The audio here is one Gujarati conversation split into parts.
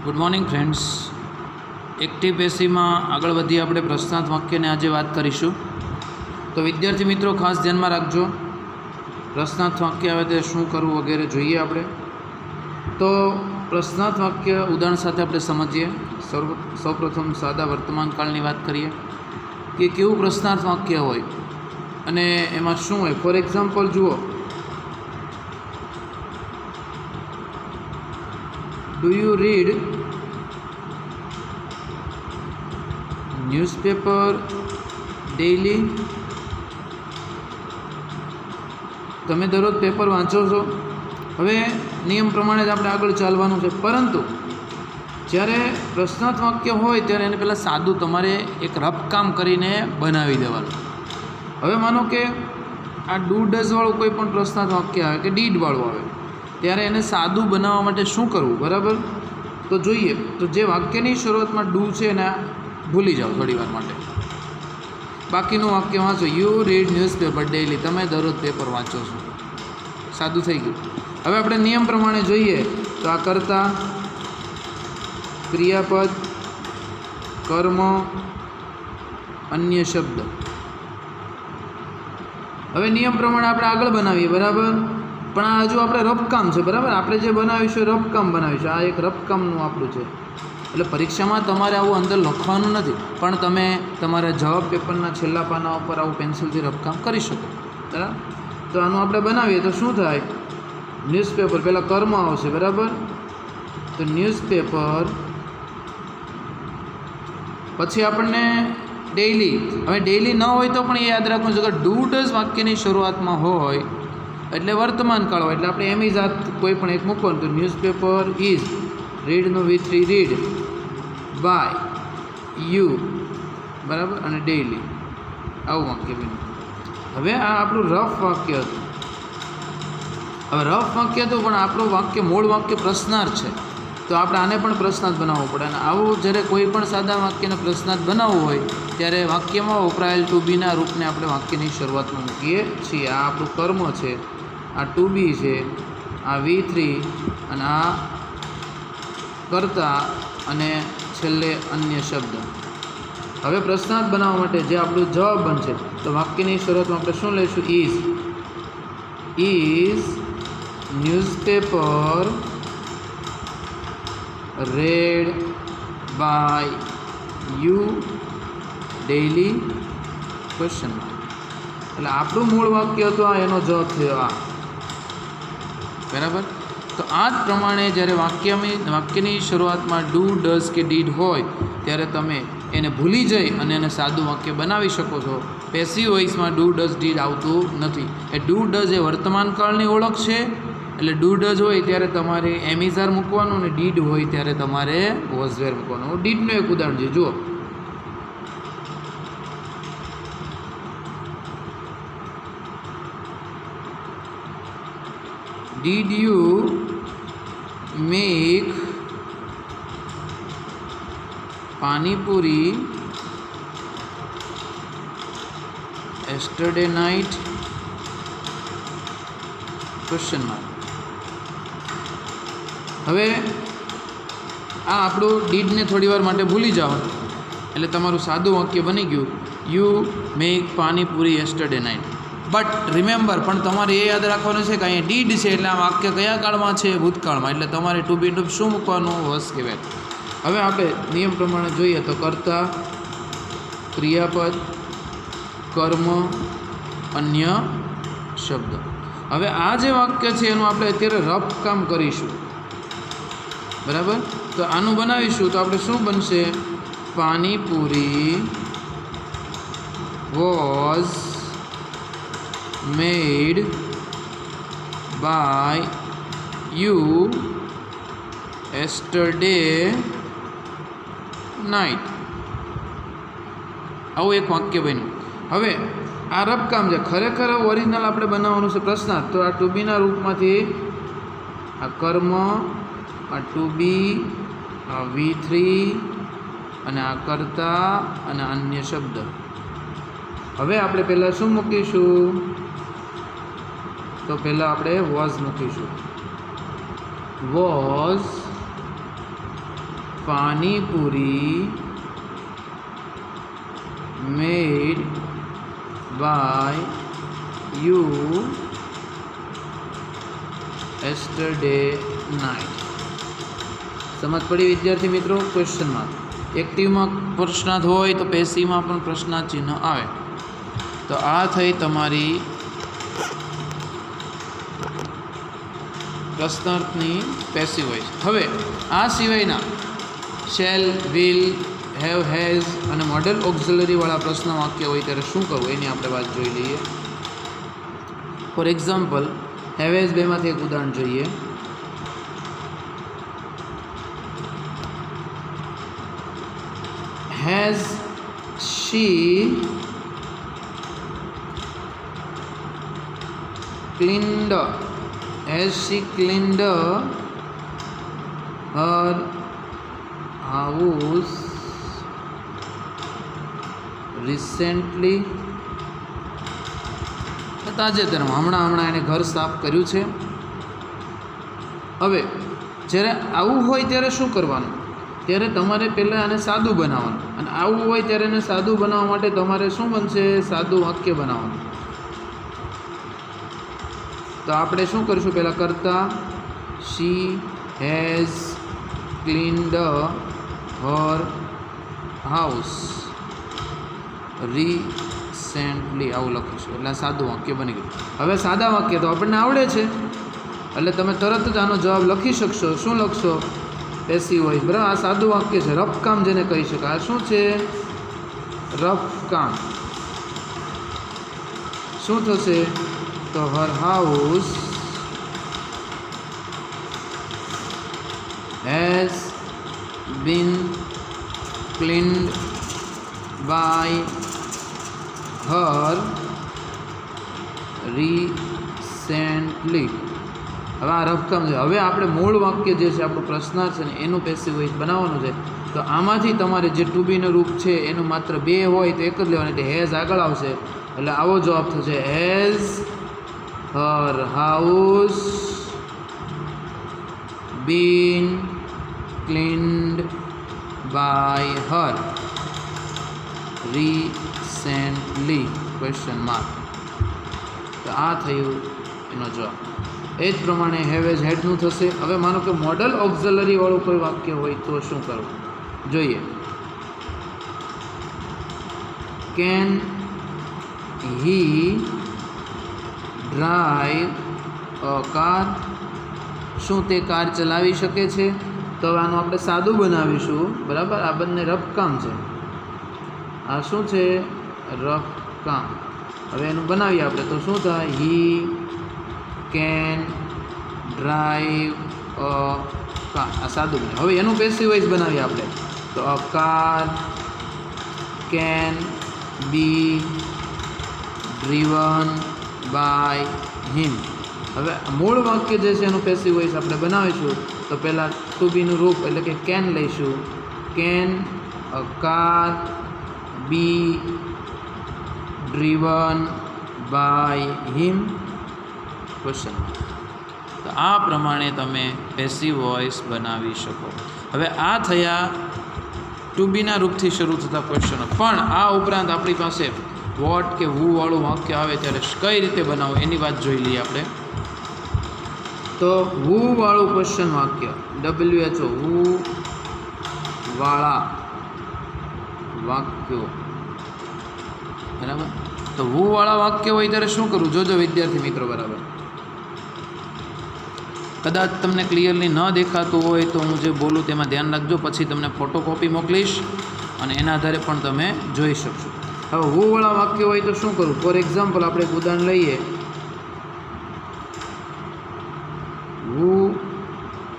Good morning friends. એક્ટિવ પેસિવમાં આગળ વધી આપણે પ્રશ્નાર્થ વાક્યને આજે વાત કરીશું. તો વિદ્યાર્થી મિત્રો ખાસ ધ્યાનમાં રાખજો. પ્રશ્નાર્થ વાક્ય આવે તે શું કરવું વગેરે જોઈએ આપણે. તો પ્રશ્નાર્થ વાક્ય ઉદાહરણ સાથે આપણે સમજીએ. સૌપ્રથમ સાદા વર્તમાન કાળની વાત કરીએ કે કેવું પ્રશ્નાર્થ વાક્ય હોય અને એમાં શું હોય. ફોર એક્ઝામ્પલ જુઓ, Do you read newspaper daily? તમે દરરોજ પેપર વાંચો છો. હવે નિયમ પ્રમાણે જ આપણે આગળ ચાલવાનું છે, પરંતુ જ્યારે પ્રશ્નાર્થ વાક્ય હોય ત્યારે એને પહેલાં સાદું તમારે એક રફ કામ કરીને બનાવી દેવાનું. હવે માનો કે આ ડુ ડઝવાળું કોઈ પણ પ્રશ્નાર્થ વાક્ય આવે કે ડીડવાળું આવે, ત્યારે એને સાદું બનાવવા માટે શું કરવું, બરાબર? તો જોઈએ. તો જે વાક્યની શરૂઆતમાં ડુ છે એને ભૂલી જાઓ થોડી વાર માટે. બાકીનું વાક્ય વાંચો. You read newspaper daily. તમે દરરોજ પેપર વાંચો છો. સાદું થઈ ગયું. હવે આપણે નિયમ પ્રમાણે જોઈએ તો આ કર્તા, ક્રિયાપદ, કર્મ, અન્ય શબ્દ. હવે નિયમ પ્રમાણે આપણે આગળ બનાવીએ, બરાબર? પણ આ હજુ આપણે રફકામ છે, બરાબર? આપણે જે બનાવીશું એ રફકામ બનાવીશું. આ એક રફકામનું આપણું છે. એટલે પરીક્ષામાં તમારે આવું અંદર લખવાનું નથી, પણ તમે તમારા જવાબ પેપરના છેલ્લા પાના ઉપર આવું પેન્સિલથી રફકામ કરી શકો, બરાબર? તો આનું આપણે બનાવીએ તો શું થાય? ન્યૂઝપેપર, પહેલાં કર્મ આવશે, બરાબર? તો ન્યૂઝપેપર, પછી આપણને ડેઇલી. હવે ડેઇલી ન હોય તો પણ એ યાદ રાખવું છે કે ડુ ડઝ વાક્યની શરૂઆતમાં હોય એટલે વર્તમાન કાળ હોય, એટલે આપણે એમ જ આ કોઈ પણ એક મૂકવાનું. તો ન્યૂઝપેપર ઇઝ રીડનો V3 રીડ બાય યુ, બરાબર? અને ડેઇલી, આવું વાક્ય બન્યું. હવે આ આપણું રફ વાક્ય હતું. હવે રફ વાક્ય હતું, પણ આપણું વાક્ય મૂળ વાક્ય પ્રશ્નાર્થ છે, તો આપણે આને પણ પ્રશ્નાર્થ બનાવવો પડે. અને આવું જ્યારે કોઈ પણ સાદા વાક્યને પ્રશ્નાર્થ બનાવવું હોય ત્યારે વાક્યમાં વપરાયેલ ટુ બીના રૂપને આપણે વાક્યની શરૂઆતમાં મૂકીએ છીએ. આ આપણું કર્મ છે, આ ટુ બી છે, આ V3, અને આ કર્તા, અને છેલ્લે અન્ય શબ્દ. હવે પ્રશ્નાર્થ બનાવવા માટે જે આપણું જવાબ બનશે તો વાક્યની શરૂઆતમાં આપણે શું લઈશું? Is newspaper read by you daily? Question mark. એટલે આપણું મૂળ વાક્ય હતું, આ એનો જવાબ થયો આ, બરાબર? તો આ જ પ્રમાણે જ્યારે વાક્યની શરૂઆતમાં ડુ ડઝ કે ડીડ હોય ત્યારે તમે એને ભૂલી જઈ અને એને સાદું વાક્ય બનાવી શકો છો. પેસિવ વોઇસમાં ડુ ડઝ ડીડ આવતું નથી. એ ડુ ડઝ એ વર્તમાન કાળની ઓળખ છે. એટલે ડુ ડઝ હોય ત્યારે તમારે એમિઝાર મૂકવાનું, અને ડીડ હોય ત્યારે તમારે વોઝવેર મૂકવાનું. ડીડનું એક ઉદાહરણ છે, જુઓ. Did you make panipuri yesterday night? Question mark. હવે આ આપણું ડીડને થોડી વાર માટે ભૂલી જાઓ એટલે તમારું સાદું વાક્ય બની ગયું. You make panipuri yesterday night. But remember, પણ તમારે એ યાદ રાખવાનું છે કે અહીંયા ડીડ છે એટલે આ વાક્ય કયા કાળમાં છે? ભૂતકાળમાં. એટલે તમારે ટુ બી શું મૂકવાનું? વોઝ કહેવાય. હવે આપણે નિયમ પ્રમાણે જોઈએ તો કર્તા, ક્રિયાપદ, કર્મ, અન્ય શબ્દ. હવે આ જે વાક્ય છે એનું આપણે અત્યારે રફ કામ કરીશું, બરાબર? તો આનું બનાવીશું તો આપણે શું બનશે? Panipuri was made by you yesterday night. આવું એક વાક્ય બન્યું. હવે આ રફ કામ છે. ખરેખર ઓરિજિનલ આપણે બનાવવાનું છે પ્રશ્નાર્થ. તો આ ટુ બીના રૂપમાંથી આ કર્મ, આ ટુ બી, આ V3, અને આ કર્તા, અને અન્ય શબ્દ. હવે આપણે પહેલાં શું મૂકીશું? તો પહેલાં આપણે વોઝ મૂકીશું. was panipuri made by you yesterday night. સમજ પડી વિદ્યાર્થી મિત્રો? ક્વેશ્ચનમાં એક્ટિવમાં પ્રશ્નાર્થ હોય તો પેસિવમાં પણ પ્રશ્નાર્થ ચિહ્ન આવે. તો આ થઈ તમારી પ્રશ્નાર્થની પેસિવ વોઇસ. હવે આ સિવાયના શેલ, વિલ, હેવ, હેઝ અને મોડેલ ઓક્ઝિલરીવાળા પ્રશ્ન વાક્ય હોય ત્યારે શું કરવું એની આપણે વાત જોઈ લઈએ. ફોર એક્ઝામ્પલ, હેવ હેઝ બેમાંથી એક ઉદાહરણ જોઈએ. Has she cleaned her house recently? તાજેતરમાં હમણાં એને ઘર સાફ કર્યું છે. હવે જ્યારે આવું હોય ત્યારે શું કરવાનું? ત્યારે તમારે પહેલાં આને સાદું બનાવવાનું, અને આવું હોય ત્યારે એને સાદું બનાવવા માટે તમારે શું બનશે? સાદું વાક્ય બનાવવાનું. તો આપણે શું કરીશું? પહેલાં કરતા she has cleaned her house recently, આવું લખીશું એટલે સાદું વાક્ય બની ગયું. હવે સાદા વાક્ય તો આપણને આવડે છે એટલે તમે તરત જ આનો જવાબ લખી શકશો. શું લખશો? Passive voice. બરાબર, આ સાદું વાક્ય છે. રફ કામ જેને કહી શકાય. આ શું છે? રફ કામ. શું થશે? તો her house has been cleaned by her recently. હવે આ રફકામ છે. હવે આપણે મૂળ વાક્ય જે છે આપણું પ્રશ્નાર્થ છે ને એનું પેસિવ વોઇસ બનાવવાનું છે. તો આમાંથી તમારે જે ટુ બીનું રૂપ છે એનું માત્ર બે હોય તો એક જ લેવાનું, એટલે હેઝ આગળ આવશે એટલે આવો જવાબ થશે. Has her house been cleaned by her recently? Question mark. તો આ થયું એનો જવાબ. એ જ પ્રમાણે હેવ એઝ હેડનું થશે. હવે માનો કે મોડલ ઓક્ઝિલરી વાળું કોઈ વાક્ય હોય તો શું કરવું જોઈએ? Can he drive a car? શું તે કાર ચલાવી શકે છે? તો હવે આનું આપણે સાદું બનાવીશું. બરાબર, આ બંને રફ કામ છે. આ શું છે? રફ કામ. હવે એનું બનાવીએ આપણે તો શું થાય? He can drive a car. આ સાદું બને. હવે એનું પેસિવ વોઇસ બનાવીએ આપણે તો a car can be driven by him. હવે મૂળ વાક્ય જે છે એનું પેસિવ વોઇસ આપણે બનાવીશું તો પહેલાં ટુ બીનું રૂપ એટલે કે કેન લઈશું. Can a car be driven by him? Question. તો આ પ્રમાણે તમે પેસિવ વોઇસ બનાવી શકો. હવે આ થયા ટુ બીના રૂપથી શરૂ થતા ક્વેશ્ચનો. પણ આ ઉપરાંત આપણી પાસે વોટ કે વુ વાળું વાક્ય આવે ત્યારે કઈ રીતે બનાવવું એની વાત જોઈ લઈએ આપણે. તો વુ વાળું ક્વેશ્ચન વાક્ય, WHO વુ વાળા વાક્યો. બરાબર, તો વુ વાળા વાક્ય હોય ત્યારે શું કરવું? જોજો વિદ્યાર્થી મિત્રો. બરાબર, કદાચ તમને ક્લિયરલી ન દેખાતું હોય તો હું જે બોલું તેમાં ધ્યાન રાખજો. પછી તમને ફોટોકોપી મોકલીશ અને એના આધારે પણ તમે જોઈ શકશો. હવે વુ વાળા વાક્ય હોય તો શું કરવું? ફોર એક્ઝામ્પલ આપણે એક ઉદાહરણ લઈએ. who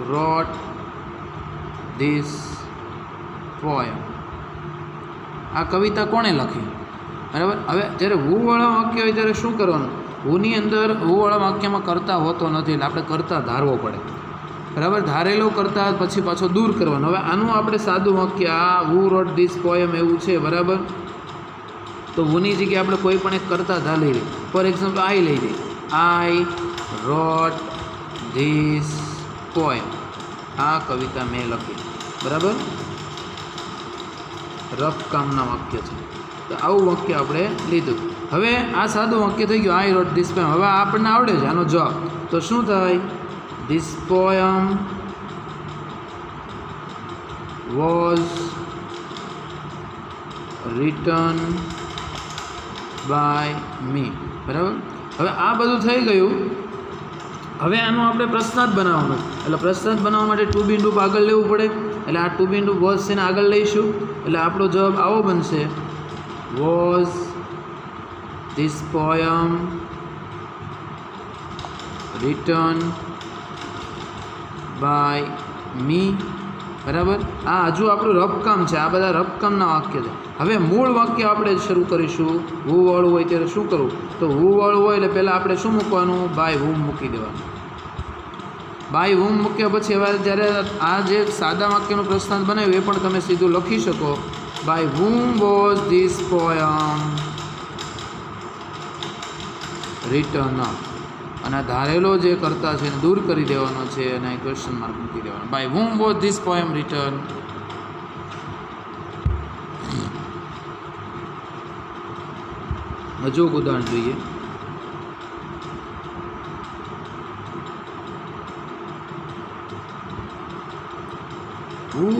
wrote this poem? આ કવિતા કોણે લખી? બરાબર. હવે જ્યારે હુવાળા વાક્ય હોય ત્યારે શું કરવાનું? હુની અંદર હુવાળા વાક્યમાં કરતા હોતો નથી એટલે આપણે કરતા ધારવો પડે. બરાબર, ધારેલો કરતા પછી પાછો દૂર કરવાનો. હવે આનું આપણે સાદું વાક્ય આ who wrote this poem એવું છે. બરાબર, તો હુની જગ્યાએ આપણે કોઈ પણ એક કરતા ધાર લઈ લઈએ. ફોર એક્ઝામ્પલ આઈ લઈ લઈએ. આઈ રોટ ધીસ પોએમ. આ કવિતા મેં લખી. બરાબર, રફ કામના વાક્ય છે. તો આવું વાક્ય આપણે લીધું. હવે આ સાદું વાક્ય થઈ ગયું, આઈ રોટ ધીસ પોયમ. હવે આપણને આવડે છે આનો જવાબ. તો શું થાય? This poem was written by me. બરાબર. હવે આ બધું થઈ ગયું. હવે આનું આપણે પ્રશ્નાર્થ બનાવવાનું. એટલે પ્રશ્નાર્થ બનાવવા માટે ટુ બી લૂપ આગળ લેવું પડે. એટલે આ ટુ બી લૂપ વોઝ છે ને આગળ લઈશું. એટલે આપણો જવાબ આવો બનશે, was this poem written by me. બરાબર. આ હજુ આપણું રફકામ છે, આ બધા રફકામના વાક્ય છે. હવે મૂળ વાક્ય આપણે શરૂ કરીશું. હુ વાળું હોય ત્યારે શું કરવું? તો હુ વાળું હોય એટલે પહેલાં આપણે શું મૂકવાનું? બાય હુમ મૂકી દેવાનું. બાય હુમ મૂક્યા પછી હવે જ્યારે આ જે સાદા વાક્યનું પ્રશ્નાર્થ બનાવ્યું એ પણ તમે સીધું લખી શકો. By whom was this poem written. અને ધારેલો જે કરતા છે એને દૂર કરી દેવાનો છે અને ક્વેશ્ચન માર્ક મૂકી દેવાનો. By whom was this poem written. હજુ એક ઉદાહરણ જોઈએ. Who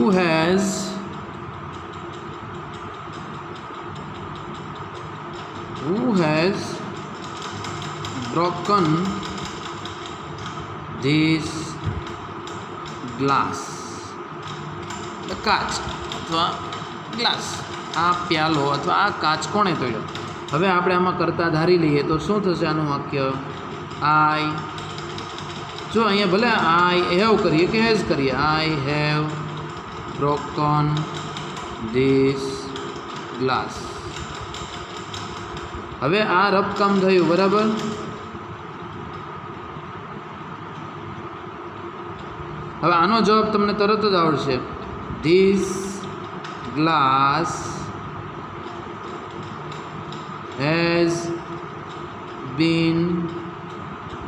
has broken this glass? કાચ અથવા ગ્લાસ. આ પ્યાલો અથવા આ કાચ કોણે તોડ્યો? હવે આપણે આમાં કરતા ધારી લઈએ તો શું થશે આનું વાક્ય? આઈ. જો અહીંયા ભલે આઈ હેવ કરીએ કે હેઝ કરીએ, I have broken this glass. હવે આ રફકામ થયું. બરાબર. હવે આનો જવાબ તમને તરત જ આવડશે. This glass has been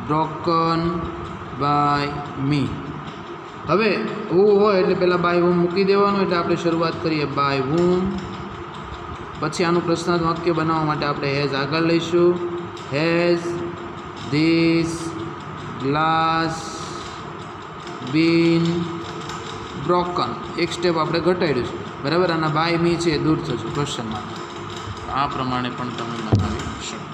broken by me. હવે હું હોય એટલે પહેલાં બાય હુમ મૂકી દેવાનું. એટલે આપણે શરૂઆત કરીએ બાય હુમ. પછી આનું પ્રશ્નાર્થ વાક્ય બનાવવા માટે આપણે હેઝ આગળ લઈશું. Has this glass been broken. એક સ્ટેપ આપણે ઘટાડ્યું છે. બરાબર. આના બાય મી છે દૂર થશે ક્વેશ્ચન માર્ક. આ પ્રમાણે પણ તમે બનાવી શકો.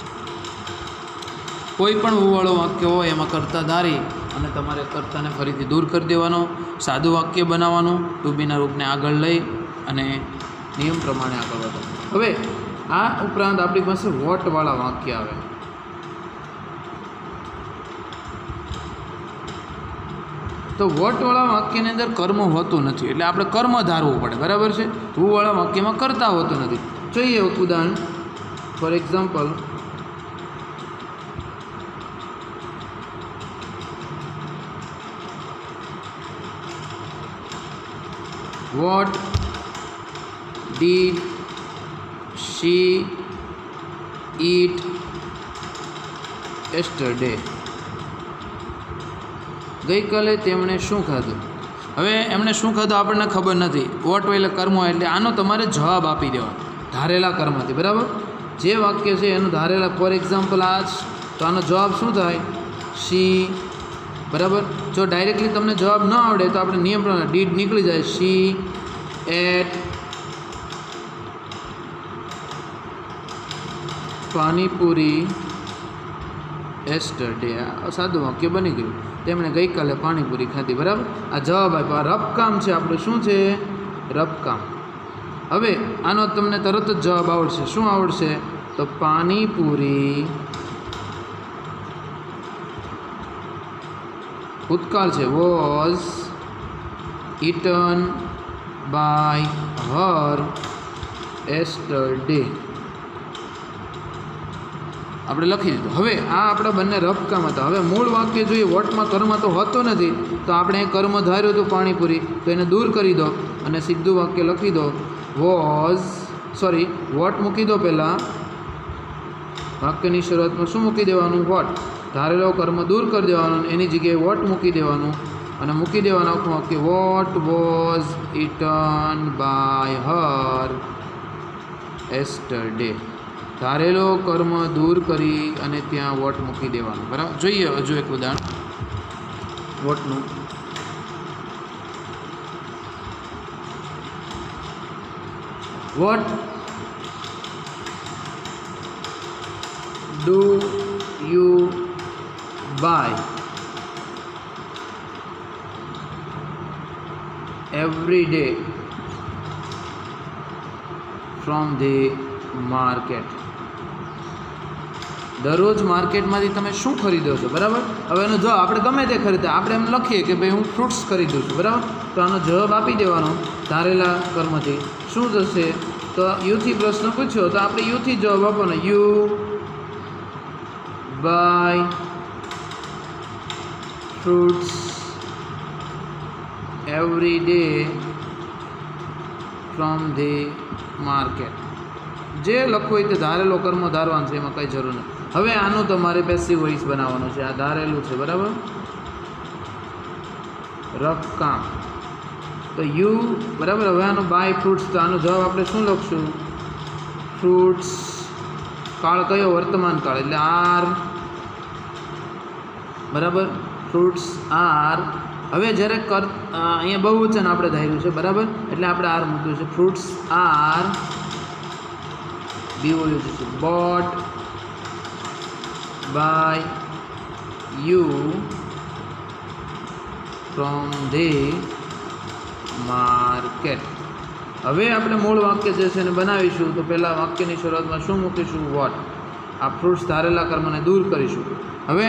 કોઈ પણ હુવાળો વાક્ય હોય એમાં કરતા ધારી અને તમારે કર્તાને ફરીથી દૂર કરી દેવાનો, સાદું વાક્ય બનાવવાનું, ટુ બીના રૂપને આગળ લઈ અને નિયમ પ્રમાણે આગળ વધો. હવે આ ઉપરાંત આપણી પાસે વોટવાળા વાક્ય આવે. તો વોટવાળા વાક્યની અંદર કર્મ હોતું નથી. એટલે આપણે કર્મ ધારવું પડે. બરાબર છે. હુવાળા વાક્યમાં કરતા હોતું નથી. જોઈએ ઉદાહરણ. For example, what did she eat yesterday? ગઈકાલે તેમણે શું ખાધું? હવે એમણે શું ખાધું આપણને ખબર નથી. વોટ એટલે કર્મ હોય એટલે આનો તમારે જવાબ આપી દેવાનો ધારેલા કર્મથી. બરાબર. જે વાક્ય છે એનું ધારેલા. ફોર એક્ઝામ્પલ આ તો આનો જવાબ શું થાય? શી. બરાબર. જો ડાયરેક્ટલી તમને જવાબ ન આવડે તો આપણે નિયમ પ્રમાણે ડીડ નીકળી જાય. શી એટ પાણીપુરી yesterday. આ સાદું વાક્ય બની ગયું. તેમણે ગઈકાલે પાણીપુરી ખાધી. બરાબર. આ જવાબ આપ્યો. આ રફકામ છે આપણું. શું છે? રફકામ. હવે આનો તમને તરત જ જવાબ આવડશે. શું આવડશે? તો પાણીપુરી ભૂતકાળ છે. Was eaten by her yesterday. આપણે લખી દીધું. હવે આ આપણા બંને રફકામ હતા. હવે મૂળ વાક્ય જોઈએ. વોટમાં કર્મ તો હોતો નથી તો આપણે કર્મ ધાર્યું હતું પાણીપુરી, તો એને દૂર કરી દો અને સીધું વાક્ય લખી દો. વોટ મૂકી દો. પહેલાં વાક્યની શરૂઆતમાં શું મૂકી દેવાનું? વોટ. ધારેલો કર્મ દૂર કરી દેવાનું, એની જગ્યાએ વોટ મૂકી દેવાનું અને મૂકી દેવાનું આખું વાક્ય. What was eaten by her yesterday. ધારેલો કર્મ દૂર કરી અને ત્યાં વોટ મૂકી દેવાનું. બરાબર. જોઈએ હજુ એક ઉદાહરણ વોટનું. What do you buy every day from the market. દરરોજ માર્કેટમાંથી તમે શું ખરીદો છો? બરાબર. હવે એનો જવાબ આપણે ગમે તે ખરીદતા આપણે એમ લખીએ કે ભાઈ હું ફ્રૂટ્સ ખરીદું છું. બરાબર. તો આનો જવાબ આપી દેવાનો ધારેલા કર્મથી. શું થશે? તો યુથી પ્રશ્ન પૂછ્યો તો આપણે યુથી જવાબ આપવાનો. You buy fruits every day from the market. જે લખવું હોય તે ધારેલો કર્મ ધારવાનું છે, એમાં કંઈ જરૂર નથી. હવે આનું તમારે પેસિવ વોઇસ બનાવવાનું છે. આ ધારેલું છે. બરાબર. રફ કામ તો યુ. બરાબર. હવે આનું બાય ફ્રૂટ્સ તો આનો જવાબ આપણે શું લખશું? ફ્રૂટ્સ કાળ કયો? વર્તમાન કાળ એટલે આર. બરાબર. Fruits are. હવે જ્યારે અહીંયા બહુવચન આપણે ધાર્યું છે. બરાબર. એટલે આપણે આર મૂક્યું છે. ફ્રૂટ્સ આર બીઓયુ છે bought by you from the market. હવે આપણે મૂળ વાક્ય જે છે એને બનાવીશું. તો પહેલાં વાક્યની શરૂઆતમાં શું મૂકીશું? વોટ. આ ફ્રૂટ્સ ધારેલા કર્મને દૂર કરીશું. હવે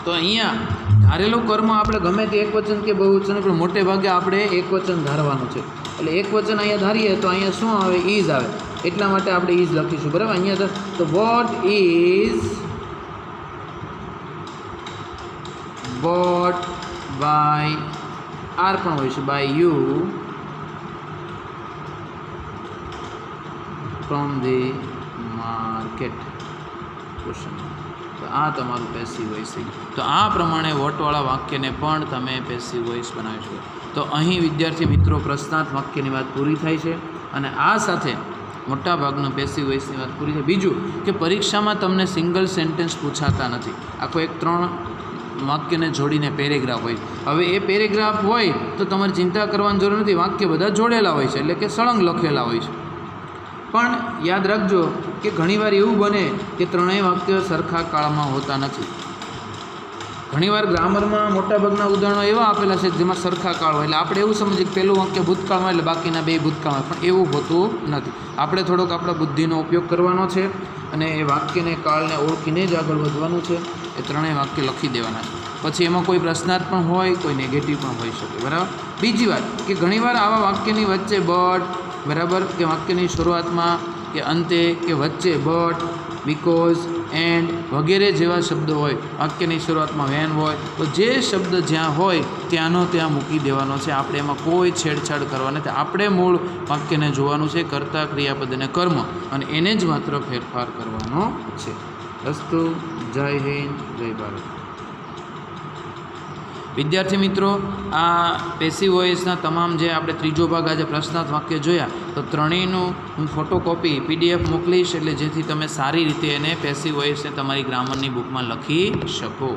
તો અહીંયા ધારેલું કર્મ આપણે ગમે તે એક વચન કે બહુવચન, પણ મોટે ભાગે આપણે એક વચન ધારવાનું છે. એટલે એક વચન અહીંયા ધારીએ તો અહીંયા શું આવે? ઇઝ આવે. એટલા માટે આપણે ઇઝ લખીશું. બરાબર. અહીંયા તો what is bought by are પણ હોય છે by you from the market. Question. તો આ તમારું પેસિવ વોઇસ થઈ ગયું. તો આ પ્રમાણે વોટવાળા વાક્યને પણ તમે પેસિવ વોઇસ બનાવી શકો. તો અહીં વિદ્યાર્થી મિત્રો પ્રશ્નાર્થ વાક્યની વાત પૂરી થાય છે અને આ સાથે મોટાભાગનું પેસિવ વોઇસની વાત પૂરી થાય. બીજું કે પરીક્ષામાં તમને સિંગલ સેન્ટેન્સ પૂછાતા નથી. આખો એક 3 વાક્યને જોડીને પેરેગ્રાફ હોય. હવે એ પેરેગ્રાફ હોય તો તમારે ચિંતા કરવાની જરૂર નથી. વાક્ય બધા જોડેલા હોય છે, એટલે કે સળંગ લખેલા હોય છે. પણ યાદ રાખજો કે ઘણીવાર એવું બને કે ત્રણેય વાક્યો સરખા કાળમાં હોતા નથી. ઘણીવાર ગ્રામરમાં મોટાભાગના ઉદાહરણો એવા આપેલા છે જેમાં સરખા કાળ હોય. એટલે આપણે એવું સમજીએ કે પહેલું વાક્ય ભૂતકાળમાં એટલે બાકીના 2 ભૂતકાળમાં, પણ એવું હોતું નથી. આપણે થોડોક આપણા બુદ્ધિનો ઉપયોગ કરવાનો છે અને એ વાક્યને કાળને ઓળખીને જ આગળ વધવાનું છે. એ ત્રણેય વાક્ય લખી દેવાના છે. પછી એમાં કોઈ પ્રશ્નાર્થ પણ હોય, કોઈ નેગેટિવ પણ હોઈ શકે. બરાબર. બીજી વાત કે ઘણીવાર આવા વાક્યની વચ્ચે બટ, બરાબર, કે વાક્યની શરૂઆતમાં કે અંતે કે વચ્ચે બટ, બીકોઝ, એન્ડ વગેરે જેવા શબ્દો હોય. વાક્યની શરૂઆતમાં વેન હોય તો જે શબ્દ જ્યાં હોય ત્યાંનો ત્યાં મૂકી દેવાનો છે. આપણે એમાં કોઈ છેડછાડ કરવા નથી. આપણે મૂળ વાક્યને જોવાનું છે, કર્તા, ક્રિયાપદ અને કર્મ, અને એને જ માત્ર ફેરફાર કરવાનો છે. અસ્તુ. જય હિન્દ, જય ભારત. વિદ્યાર્થી મિત્રો, આ પેસિવ વોઇસના તમામ જે આપણે ત્રીજો ભાગ આજે પ્રશ્નાર્થ વાક્ય જોયા, તો ત્રણેયનું હું ફોટોકોપી PDF મોકલીશ, એટલે જેથી તમે સારી રીતે એને પેસિવ વોઇસને તમારી ગ્રામરની બુકમાં લખી શકો.